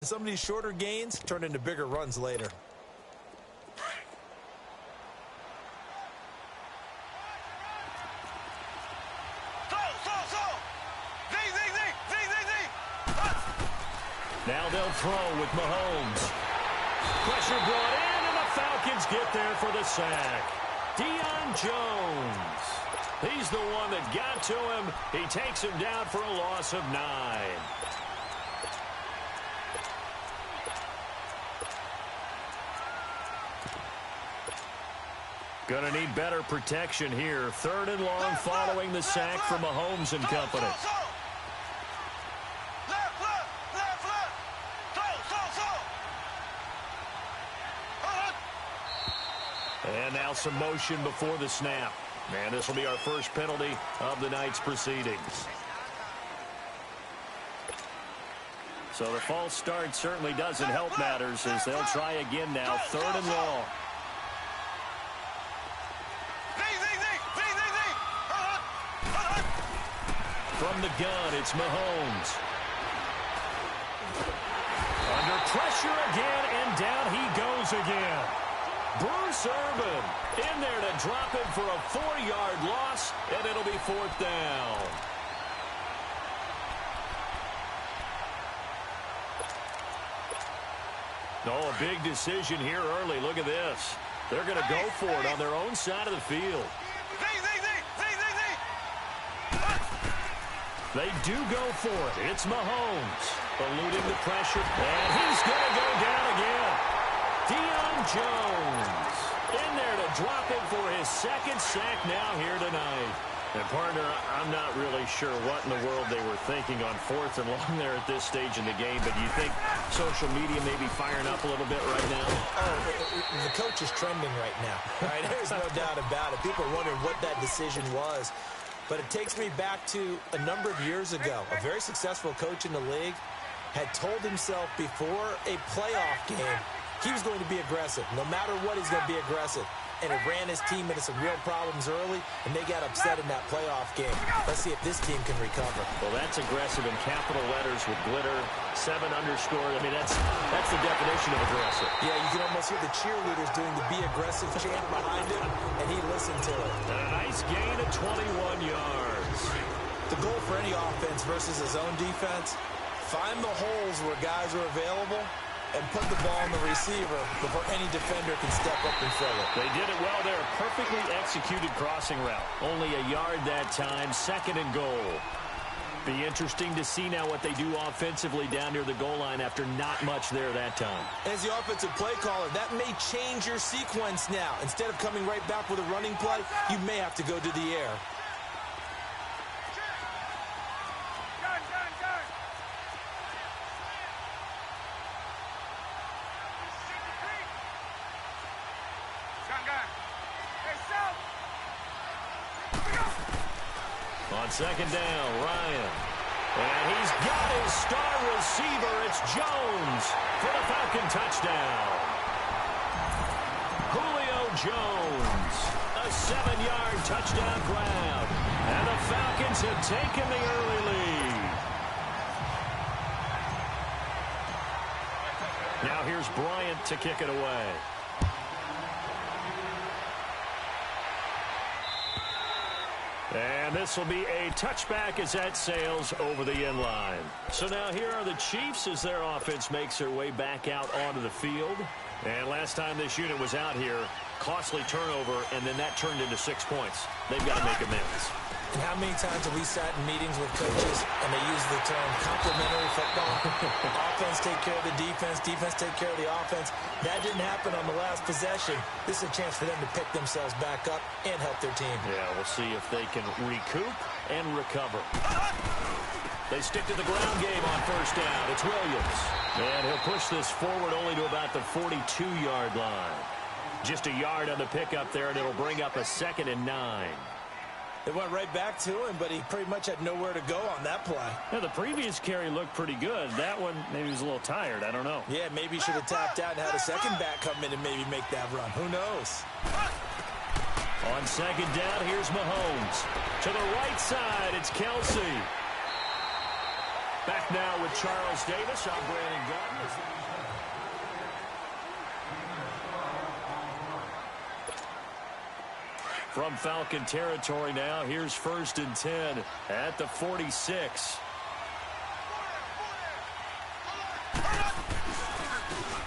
Some of these shorter gains turn into bigger runs later. Now they'll throw with Mahomes. Pressure brought in, and the Falcons get there for the sack. Deion Jones. He's the one that got to him. He takes him down for a loss of 9. Gonna need better protection here. 3rd and long following the sack from Mahomes and company. And now some motion before the snap. And this will be our first penalty of the night's proceedings. So the false start certainly doesn't help matters as they'll try again now. 3rd and long. From the gun, it's Mahomes. Under pressure again, and down he goes again. Bruce Irvin in there to drop him for a 4-yard loss, and it'll be 4th down. Oh, a big decision here early. Look at this. They're going to go for it on their own side of the field. They do go for it. It's Mahomes eluding the pressure, and he's going to go down again. Deion Jones in there to drop him for his 2nd sack now here tonight. And, partner, I'm not really sure what in the world they were thinking on 4th and long there at this stage in the game, but do you think social media may be firing up a little bit right now? Oh, the coach is trending right now. Right? There's no doubt about it. People are wondering what that decision was. But it takes me back to a number of years ago. A very successful coach in the league had told himself before a playoff game he was going to be aggressive. No matter what, he's going to be aggressive. And it ran his team into some real problems early, and they got upset in that playoff game. Let's see if this team can recover. Well, that's aggressive in capital letters with glitter, 7 underscore. I mean, that's the definition of aggressive. Yeah, you can almost hear the cheerleaders doing the be aggressive chant behind him, and he listened to it. And a nice gain of 21 yards. The goal for any offense versus his own defense, find the holes where guys are available and put the ball on the receiver before any defender can step up and fill it. They did it well there. Perfectly executed crossing route. Only a yard that time. 2nd and goal. Be interesting to see now what they do offensively down near the goal line after not much there that time. As the offensive play caller, that may change your sequence now. Instead of coming right back with a running play, you may have to go to the air. On 2nd down, Ryan. And he's got his star receiver. It's Jones for the Falcon touchdown. Julio Jones, a 7-yard touchdown grab. And the Falcons have taken the early lead. Now here's Bryant to kick it away. And this will be a touchback as that sails over the end line. So now here are the Chiefs as their offense makes their way back out onto the field. And last time this unit was out here, costly turnover, and then that turned into 6 points. They've got to make amends. And how many times have we sat in meetings with coaches and they use the term complementary football? Offense take care of the defense, defense take care of the offense. That didn't happen on the last possession. This is a chance for them to pick themselves back up and help their team. Yeah, we'll see if they can recoup and recover. They stick to the ground game on 1st down. It's Williams. And he'll push this forward only to about the 42-yard line. Just a yard on the pickup there, and it'll bring up a 2nd and 9. They went right back to him, but he pretty much had nowhere to go on that play. Yeah, the previous carry looked pretty good. That one, maybe he was a little tired. I don't know. Yeah, maybe he should have tapped out and had a second back come in and maybe make that run. Who knows? On 2nd down, here's Mahomes. To the right side, it's Kelsey. Back now with Charles Davis. I'm Brandon Gunn. From Falcon territory now, here's 1st and 10 at the 46.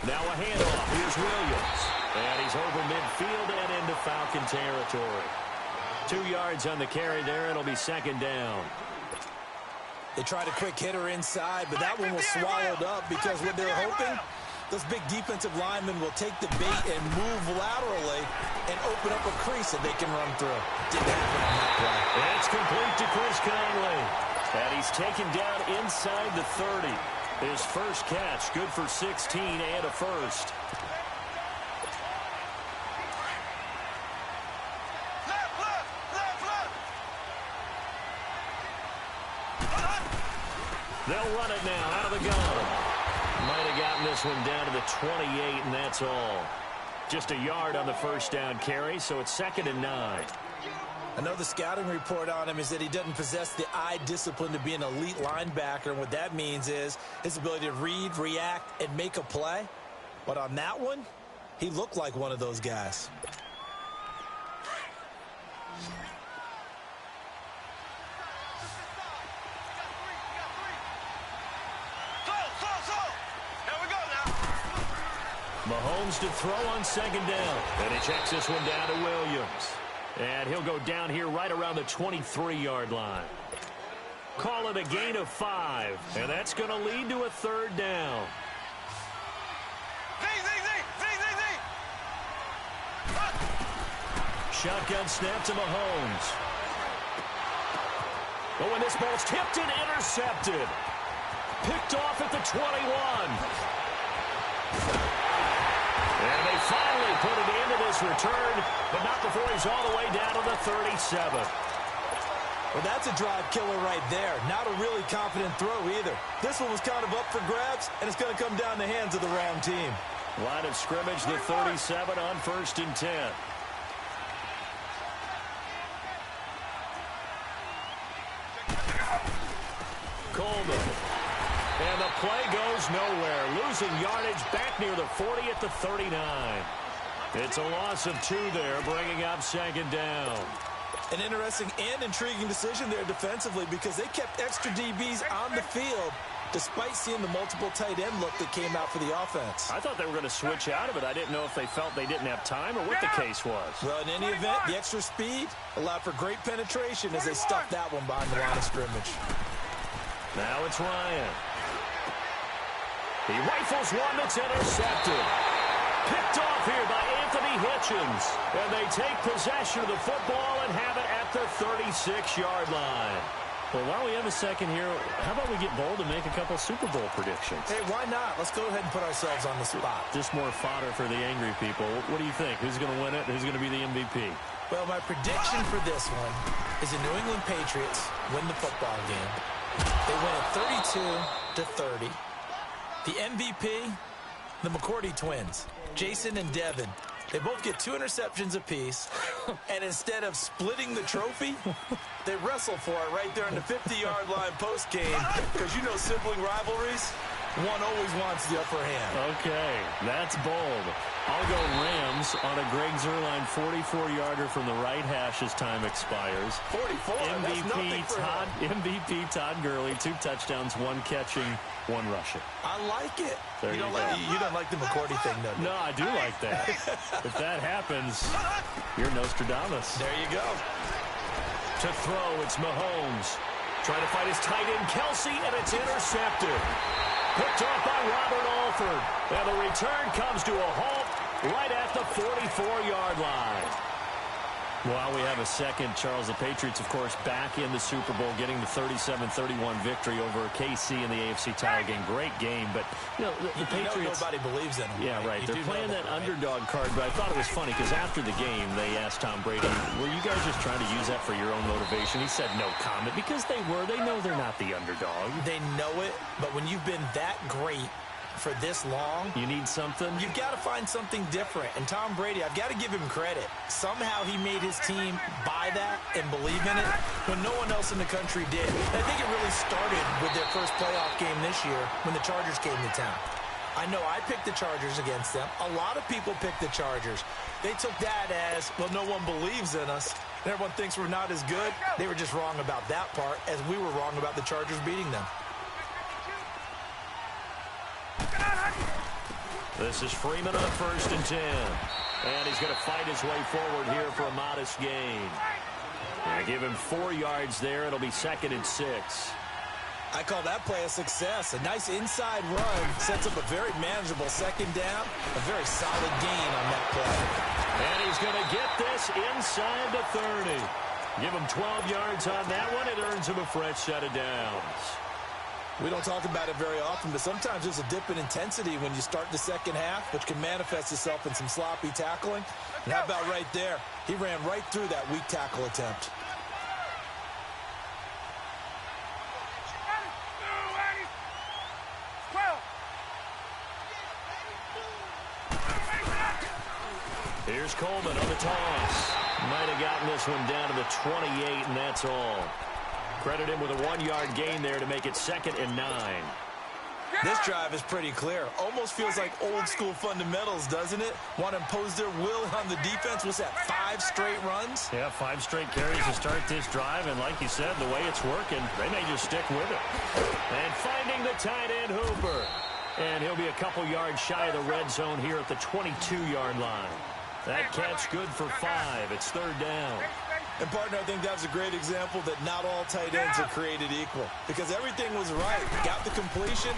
Now a handoff. Here's Williams. And he's over midfield and into Falcon territory. 2 yards on the carry there. It'll be 2nd down. They tried a quick hitter inside, but that one was swallowed up because what they're hoping, those big defensive linemen will take the bait and move laterally and open up a crease that they can run through. Didn't happen on that play. It's complete to Chris Conley. And he's taken down inside the 30. His first catch, good for 16 and a first. They'll run it now out of the gun. Might have gotten this one down to the 28, and that's all. Just a yard on the first down carry, so it's 2nd and 9. I know the scouting report on him is that he doesn't possess the eye discipline to be an elite linebacker, and what that means is his ability to read, react, and make a play. But on that one, he looked like one of those guys. Mahomes to throw on 2nd down. And he checks this one down to Williams. And he'll go down here right around the 23-yard line. Call it a gain of 5. And that's going to lead to a 3rd down. Shotgun snap to Mahomes. But when this ball's tipped and intercepted. Picked off at the 21. And they finally put it into this return, but not before he's all the way down to the 37. Well, that's a drive killer right there. Not a really confident throw either. This one was kind of up for grabs, and it's going to come down the hands of the wrong team. Line of scrimmage, the 37 on 1st and 10. Coleman. And the play goes nowhere. Losing yardage back near the 40 at the 39. It's a loss of 2 there, bringing up 2nd down. An interesting and intriguing decision there defensively because they kept extra DBs on the field despite seeing the multiple tight end look that came out for the offense. I thought they were going to switch out of it. I didn't know if they felt they didn't have time or what the case was. Well, in any event, the extra speed allowed for great penetration as they stuffed that one behind the line of scrimmage. Now it's Ryan. He rifles one that's intercepted. Picked off here by Anthony Hitchens. And they take possession of the football and have it at the 36-yard line. Well, while we have a second here, how about we get bold and make a couple Super Bowl predictions? Hey, why not? Let's go ahead and put ourselves on the spot. Just more fodder for the angry people. What do you think? Who's going to win it? Who's going to be the MVP? Well, my prediction for this one is the New England Patriots win the football game. They win it 32-30. The MVP, the McCourty twins, Jason and Devin. They both get 2 interceptions apiece, and instead of splitting the trophy, they wrestle for it right there on the 50-yard line post-game because, you know, sibling rivalries, one always wants the upper hand. Okay, that's bold. I'll go Rams on a Greg Zuerlein 44-yarder from the right hash as time expires. 44, MVP Todd Gurley, 2 touchdowns, 1 catching, 1 rushing. I like it. There you go. You don't like the McCourty thing, though. No, I do like that. If that happens, you're Nostradamus. There you go. To throw, it's Mahomes. Trying to fight his tight end, Kelsey, and it's intercepted. Picked off by Robert Alford. And the return comes to a halt right at the 44-yard line. While we have a second, Charles, the Patriots, of course, back in the Super Bowl, getting the 37-31 victory over KC in the AFC title game. Great game, but, you know, the Patriots... nobody believes in them. Yeah, right. They're playing that underdog card, but I thought it was funny because after the game, they asked Tom Brady, were you guys just trying to use that for your own motivation? He said no comment because they were. They know they're not the underdog. They know it, but when you've been that great for this long. You need something? You've got to find something different. And Tom Brady, I've got to give him credit. Somehow he made his team buy that and believe in it when no one else in the country did. And I think it really started with their first playoff game this year when the Chargers came to town. I know I picked the Chargers against them. A lot of people picked the Chargers. They took that as, well, no one believes in us. And everyone thinks we're not as good. They were just wrong about that part, as we were wrong about the Chargers beating them. This is Freeman on 1st and 10. And he's going to fight his way forward here for a modest gain. Give him 4 yards there. It'll be 2nd and 6. I call that play a success. A nice inside run sets up a very manageable 2nd down. A very solid gain on that play. And he's going to get this inside the 30. Give him 12 yards on that one. It earns him a fresh set of downs. We don't talk about it very often, but sometimes there's a dip in intensity when you start the second half, which can manifest itself in some sloppy tackling. And how about right there? He ran right through that weak tackle attempt. Here's Coleman on the toss. Might have gotten this one down to the 28, and that's all. Credit him with a 1-yard gain there to make it 2nd and 9. This drive is pretty clear. Almost feels like old-school fundamentals, doesn't it? Want to impose their will on the defense. What's that, 5 straight runs? Yeah, 5 straight carries to start this drive, and like you said, the way it's working, they may just stick with it. And finding the tight end, Hooper. And he'll be a couple yards shy of the red zone here at the 22-yard line. That catch good for 5. It's 3rd down. And, partner, I think that was a great example that not all tight ends are created equal. Because everything was right. Got the completion,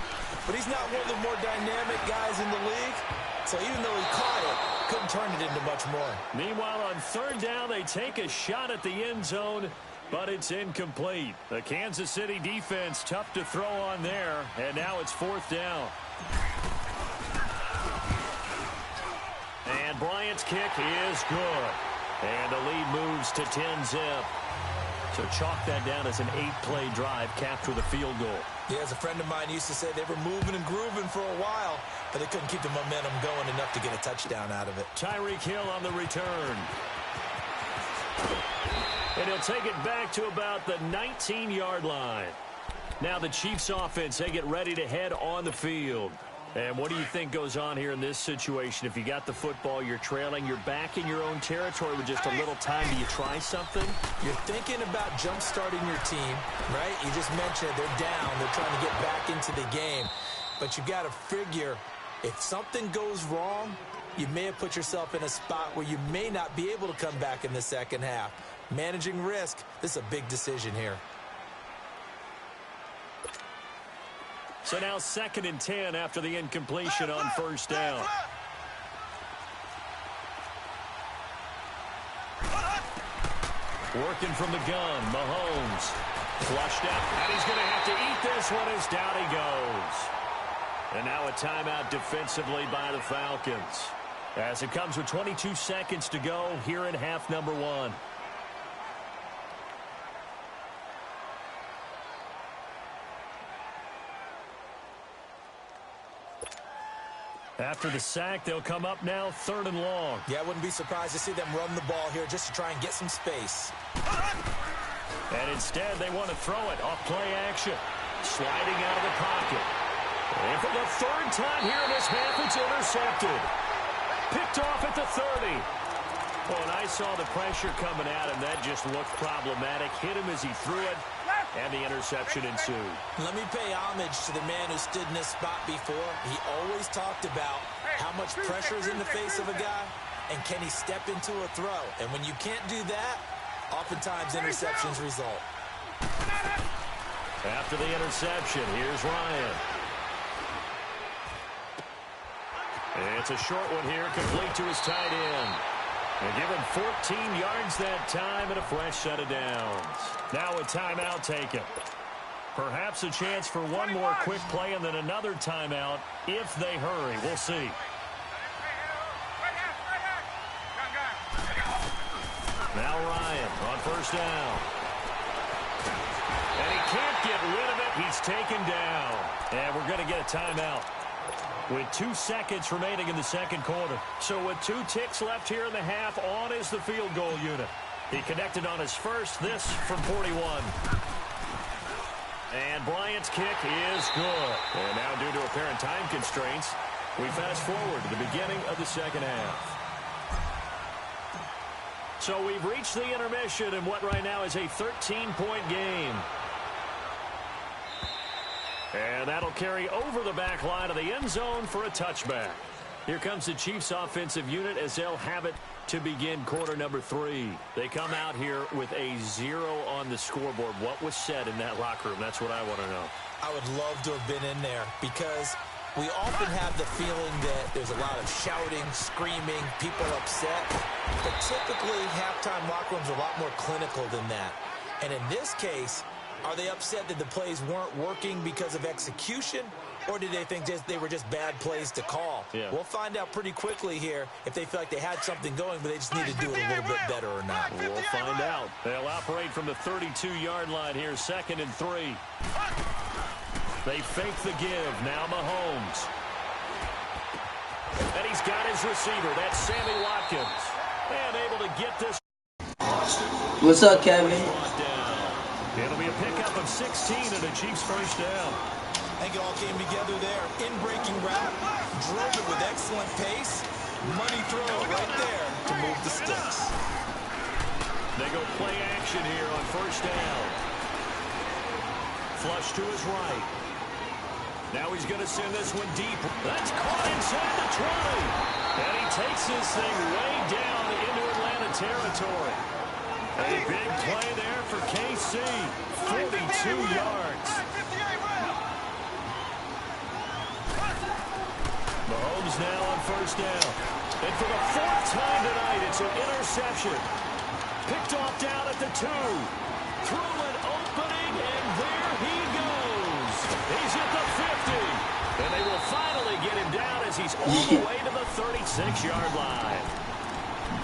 but he's not one of the more dynamic guys in the league. So even though he caught it, couldn't turn it into much more. Meanwhile, on 3rd down, they take a shot at the end zone, but it's incomplete. The Kansas City defense tough to throw on there, and now it's 4th down. And Bryant's kick is good. And the lead moves to 10-zip. So chalk that down as an 8-play drive capped with a field goal. Yeah, as a friend of mine used to say, they were moving and grooving for a while, but they couldn't keep the momentum going enough to get a touchdown out of it. Tyreek Hill on the return. And he'll take it back to about the 19-yard line. Now the Chiefs offense, they get ready to head on the field. And what do you think goes on here in this situation? If you got the football, you're trailing, you're back in your own territory with just a little time. Do you try something? You're thinking about jump-starting your team, right? You just mentioned they're down. They're trying to get back into the game. But you got to figure if something goes wrong, you may have put yourself in a spot where you may not be able to come back in the second half. Managing risk, this is a big decision here. So now 2nd and 10 after the incompletion on 1st down. Working from the gun, Mahomes. Flushed out, and he's going to have to eat this one as down he goes. And now a timeout defensively by the Falcons. As it comes with 22 seconds to go here in half number 1. After the sack, they'll come up now 3rd and long. Yeah, I wouldn't be surprised to see them run the ball here just to try and get some space. And instead, they want to throw it off play action. Sliding out of the pocket. And for the 3rd time here in this half, it's intercepted. Picked off at the 30. Oh, and I saw the pressure coming at him. That just looked problematic. Hit him as he threw it. And the interception ensued. Let me pay homage to the man who stood in this spot before. He always talked about how much pressure is in the face of a guy, and can he step into a throw. And when you can't do that, oftentimes interceptions result. After the interception, here's Ryan. It's a short one here, complete to his tight end. They give him 14 yards that time and a fresh set of downs. Now a timeout taken. Perhaps a chance for one more quick play and then another timeout if they hurry. We'll see. Now Ryan on 1st down. And he can't get rid of it. He's taken down. And we're going to get a timeout. with 2 seconds remaining in the second quarter. So with 2 ticks left here in the half, on is the field goal unit. He connected on his first, this from 41. And Bryant's kick is good. And now due to apparent time constraints, we fast forward to the beginning of the second half. So we've reached the intermission in what right now is a 13-point game. And that'll carry over the back line of the end zone for a touchback. Here comes the Chiefs offensive unit as they'll have it to begin quarter number 3. They come out here with a 0 on the scoreboard. What was said in that locker room? That's what I want to know. I would love to have been in there because we often have the feeling that there's a lot of shouting, screaming, people upset. But typically, halftime locker rooms are a lot more clinical than that. And in this case, are they upset that the plays weren't working because of execution? Or did they think they were just bad plays to call? Yeah. We'll find out pretty quickly here if they feel like they had something going, but they just need to do it a little bit better or not. We'll find out. They'll operate from the 32-yard line here, 2nd and 3. They fake the give. Now Mahomes. And he's got his receiver. That's Sammy Watkins. And able to get this. What's up, Kevin? It'll be a pickup of 16 and a Chiefs first down. I think it all came together there. In-breaking route. Drove it with excellent pace. Money throw right there to move the sticks. They go play action here on first down. Flush to his right. Now he's going to send this one deep. That's caught inside the 20. And he takes this thing way down into Atlanta territory. A big play there for KC. 42 yards. Mahomes now on first down. And for the 4th time tonight, it's an interception. Picked off down at the 2. Through an opening, and there he goes. He's at the 50. And they will finally get him down as he's all the way to the 36-yard line.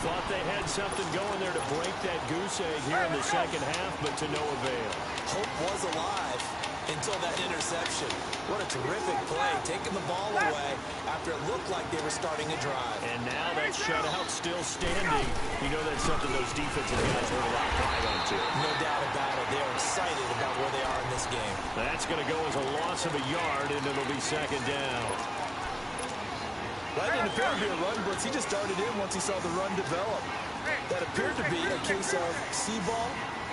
Thought they had something going there to break that goose egg here in the second half, but to no avail. Hope was alive until that interception. What a terrific play, taking the ball away after it looked like they were starting a drive. And now that shutout still standing. You know that's something those defensive guys hold a lot of pride on, too. No doubt about it. They're excited about where they are in this game. That's going to go as a loss of a yard, and it'll be second down. That didn't appear to be a run blitz. He just started in once he saw the run develop. That appeared to be a case of see ball,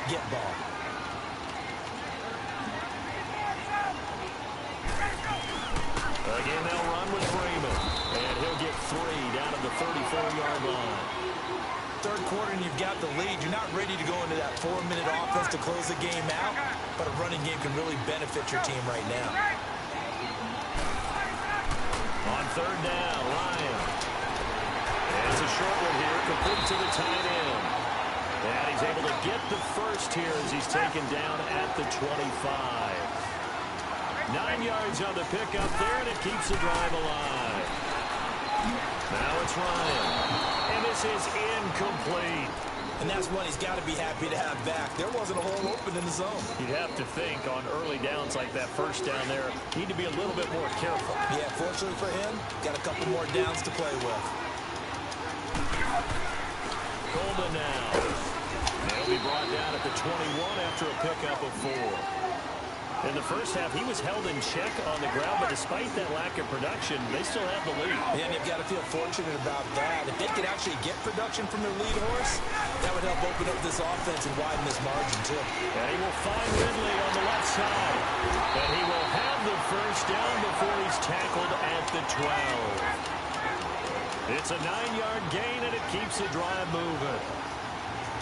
get ball. Again, they'll run with Freeman. And he'll get 3 down at the 34-yard line. Third quarter, and you've got the lead. You're not ready to go into that 4-minute offense to close the game out, but a running game can really benefit your team right now. On third down, Ryan. And it's a short one here, complete to the tight end. And he's able to get the first here as he's taken down at the 25. 9 yards on the pickup there, and it keeps the drive alive. Now it's Ryan. And this is incomplete. And that's one he's got to be happy to have back. There wasn't a hole open in the zone. You'd have to think on early downs like that first down there, need to be a little bit more careful. Yeah, fortunately for him, got a couple more downs to play with. Coleman now. He'll be brought down at the 21 after a pickup of 4. In the first half, he was held in check on the ground, but despite that lack of production, they still have the lead. Yeah, and they've got to feel fortunate about that. If they could actually get production from their lead horse, that would help open up this offense and widen this margin, too. And he will find Ridley on the left side. And he will have the first down before he's tackled at the 12. It's a 9-yard gain, and it keeps the drive moving.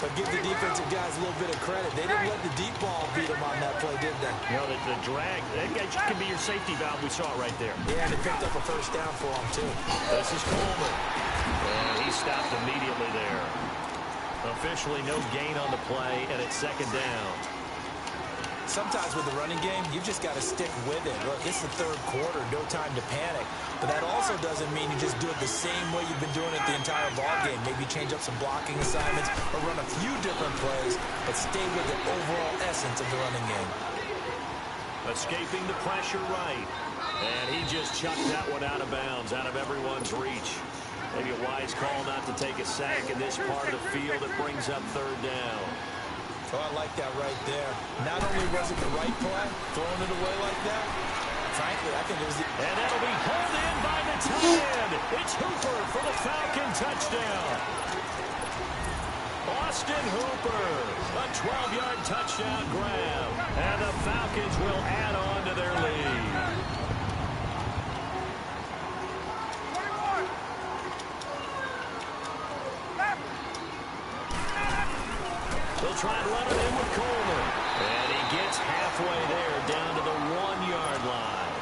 But give the defensive guys a little bit of credit. They didn't let the deep ball beat them on that play, did they? You know, the drag, that could be your safety valve. We saw it right there. Yeah, and they picked up a first down for them, too. This is Coleman. And he stopped immediately there. Officially no gain on the play, and it's second down. Sometimes with the running game, you've just got to stick with it. Look, it's the third quarter, no time to panic. But that also doesn't mean you just do it the same way you've been doing it the entire ballgame. Maybe change up some blocking assignments or run a few different plays, but stay with the overall essence of the running game. Escaping the pressure right. And he just chucked that one out of bounds, out of everyone's reach. Maybe a wise call not to take a sack in this part of the field. It brings up third down. Oh, I like that right there. Not only was it the right play, throwing it away like that, frankly, I think it was the... And that'll be hauled in by the tight end. It's Hooper for the Falcon touchdown. Austin Hooper, a 12-yard touchdown grab. And the Falcons will add on to their lead. They'll try and run it in with Coleman. And he gets halfway there, down to the 1-yard line.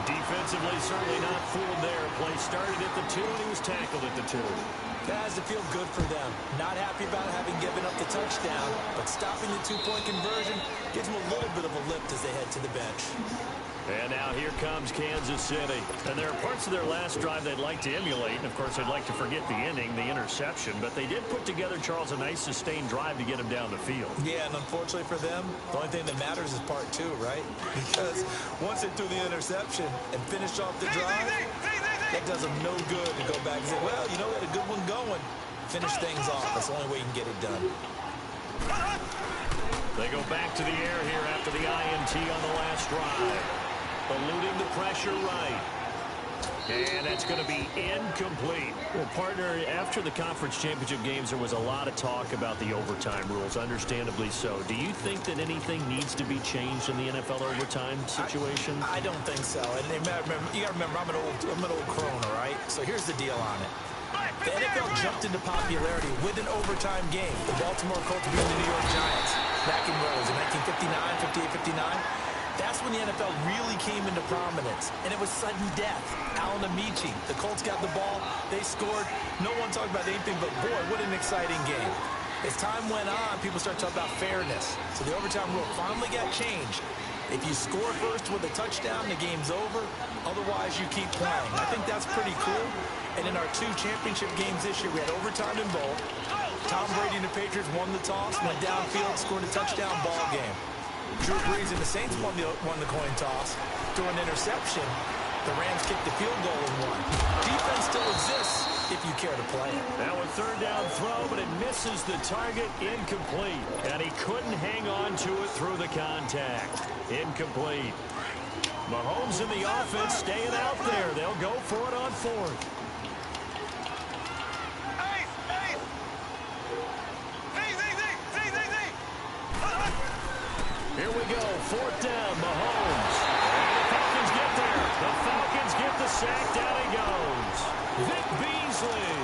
Defensively, certainly not fooled there. Play started at the 2, and he was tackled at the 2. That has to feel good for them. Not happy about having given up the touchdown, but stopping the 2-point conversion gives them a little bit of a lift as they head to the bench. And now here comes Kansas City. And there are parts of their last drive they'd like to emulate. And, of course, they'd like to forget the inning, the interception. But they did put together, Charles, a nice sustained drive to get him down the field. Yeah, and unfortunately for them, the only thing that matters is part 2, right? Because once they threw the interception and finished off the drive, that does them no good to go back and say, well, you know, we had a good one going. Finish things off. That's the only way you can get it done. They go back to the air here after the INT on the last drive. Eluding the pressure right. And that's going to be incomplete. Well, partner, after the conference championship games, there was a lot of talk about the overtime rules, understandably so. Do you think that anything needs to be changed in the NFL overtime situation? I don't think so. And you got to remember, I'm an old crone, all right? So here's the deal on it. The NFL jumped into popularity with an overtime game. The Baltimore Colts beat the New York Giants back in what was it, 1959, 58, 59? That's when the NFL really came into prominence, and it was sudden death. Alan Amici, the Colts got the ball, they scored. No one talked about anything but, boy, what an exciting game. As time went on, people started talking about fairness, so the overtime rule finally got changed. If you score first with a touchdown, the game's over. Otherwise, you keep playing. I think that's pretty cool. And in our 2 championship games this year, we had overtime in both. Tom Brady and the Patriots won the toss, went downfield, scored a touchdown, ball game. Drew Brees and the Saints won the coin toss. Threw an interception. The Rams kicked the field goal and won. Defense still exists if you care to play it. Now a third down throw, but it misses the target, incomplete. And he couldn't hang on to it through the contact. Incomplete. Mahomes and the offense staying out there. They'll go for it on 4th. Here we go, 4th down, Mahomes. And the Falcons get there. The Falcons get the sack, down he goes. Vic Beasley.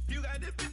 You got this.